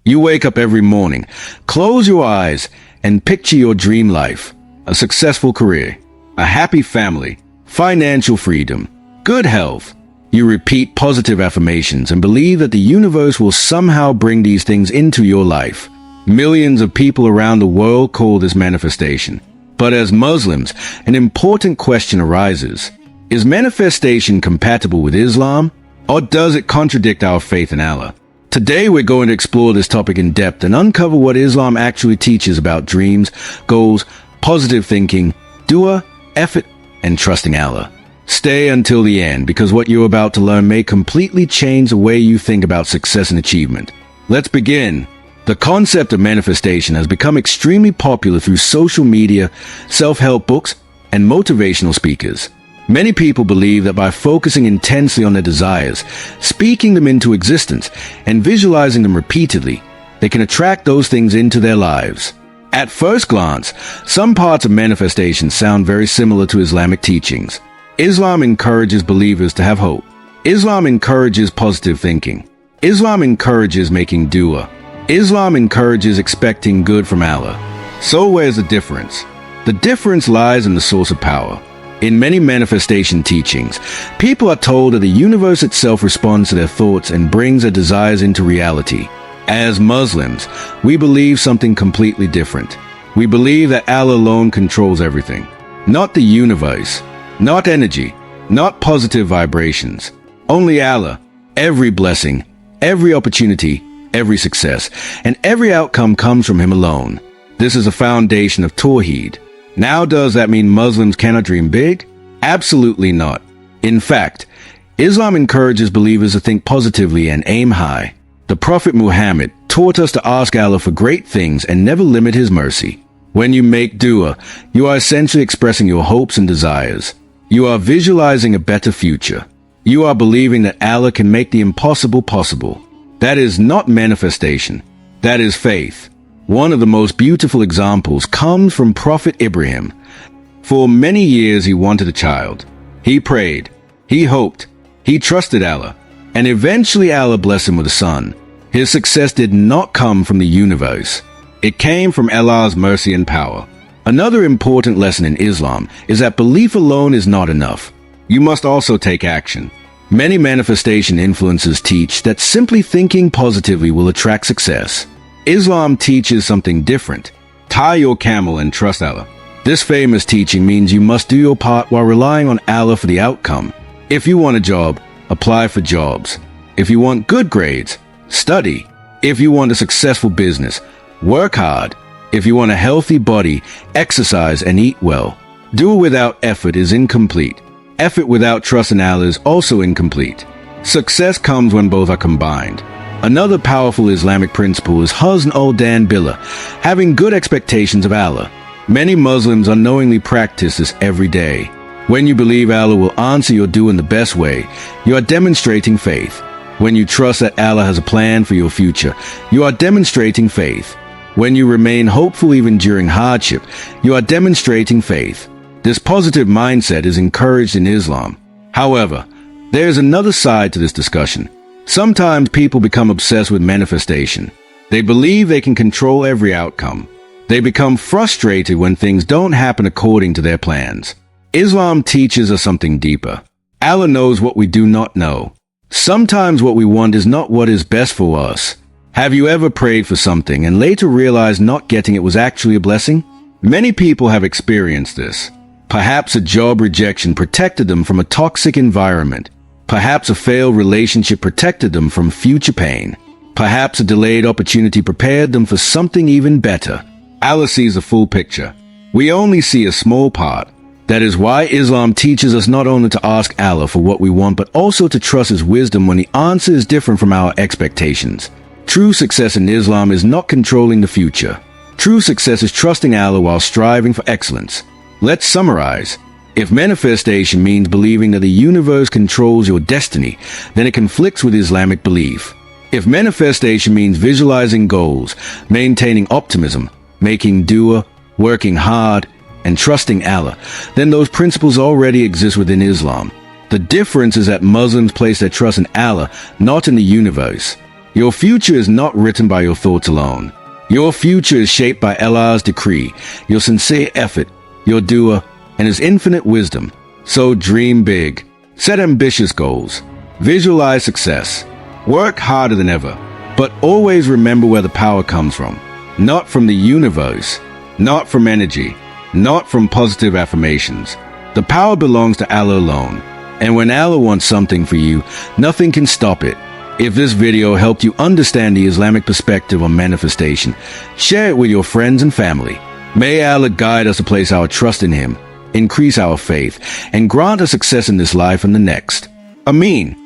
You wake up every morning, close your eyes, and picture your dream life. A successful career, a happy family, financial freedom, good health. You repeat positive affirmations and believe that the universe will somehow bring these things into your life. Millions of people around the world call this manifestation. But as Muslims, an important question arises. Is manifestation compatible with Islam, or does it contradict our faith in Allah? Today we're going to explore this topic in depth and uncover what Islam actually teaches about dreams, goals, positive thinking, dua, effort, and trusting Allah. Stay until the end because what you're about to learn may completely change the way you think about success and achievement. Let's begin. The concept of manifestation has become extremely popular through social media, self-help books, and motivational speakers. Many people believe that by focusing intensely on their desires, speaking them into existence, and visualizing them repeatedly, they can attract those things into their lives. At first glance, some parts of manifestation sound very similar to Islamic teachings. Islam encourages believers to have hope. Islam encourages positive thinking. Islam encourages making dua. Islam encourages expecting good from Allah. So where's the difference? The difference lies in the source of power. In many manifestation teachings, people are told that the universe itself responds to their thoughts and brings their desires into reality. As Muslims, we believe something completely different. We believe that Allah alone controls everything. Not the universe, not energy, not positive vibrations. Only Allah. Every blessing, every opportunity, every success, and every outcome comes from Him alone. This is a foundation of Tawheed. Now, does that mean Muslims cannot dream big? Absolutely not. In fact, Islam encourages believers to think positively and aim high. The Prophet Muhammad taught us to ask Allah for great things and never limit His mercy. When you make dua, you are essentially expressing your hopes and desires. You are visualizing a better future. You are believing that Allah can make the impossible possible. That is not manifestation. That is faith. One of the most beautiful examples comes from Prophet Ibrahim. For many years he wanted a child. He prayed, he hoped, he trusted Allah, and eventually Allah blessed him with a son. His success did not come from the universe. It came from Allah's mercy and power. Another important lesson in Islam is that belief alone is not enough. You must also take action. Many manifestation influencers teach that simply thinking positively will attract success. Islam teaches something different. Tie your camel and trust Allah. This famous teaching means you must do your part while relying on Allah for the outcome. If you want a job, apply for jobs. If you want good grades, study. If you want a successful business, work hard. If you want a healthy body, exercise and eat well. Dua without effort is incomplete. Effort without trust in Allah is also incomplete. Success comes when both are combined. Another powerful Islamic principle is husn al-dan billah, having good expectations of Allah. Many Muslims unknowingly practice this every day. When you believe Allah will answer your dua in the best way, you are demonstrating faith. When you trust that Allah has a plan for your future, you are demonstrating faith. When you remain hopeful even during hardship, you are demonstrating faith. This positive mindset is encouraged in Islam. However, there is another side to this discussion. Sometimes people become obsessed with manifestation. They believe they can control every outcome. They become frustrated when things don't happen according to their plans. Islam teaches us something deeper. Allah knows what we do not know. Sometimes what we want is not what is best for us. Have you ever prayed for something and later realized not getting it was actually a blessing? Many people have experienced this. Perhaps a job rejection protected them from a toxic environment. Perhaps a failed relationship protected them from future pain. Perhaps a delayed opportunity prepared them for something even better. Allah sees the full picture. We only see a small part. That is why Islam teaches us not only to ask Allah for what we want, but also to trust His wisdom when the answer is different from our expectations. True success in Islam is not controlling the future. True success is trusting Allah while striving for excellence. Let's summarize. If manifestation means believing that the universe controls your destiny, then it conflicts with Islamic belief. If manifestation means visualizing goals, maintaining optimism, making dua, working hard, and trusting Allah, then those principles already exist within Islam. The difference is that Muslims place their trust in Allah, not in the universe. Your future is not written by your thoughts alone. Your future is shaped by Allah's decree, your sincere effort, your dua, and His infinite wisdom. So dream big. Set ambitious goals. Visualize success. Work harder than ever. But always remember where the power comes from. Not from the universe. Not from energy. Not from positive affirmations. The power belongs to Allah alone. And when Allah wants something for you, nothing can stop it. If this video helped you understand the Islamic perspective on manifestation, share it with your friends and family. May Allah guide us to place our trust in Him, increase our faith, and grant us success in this life and the next. Ameen.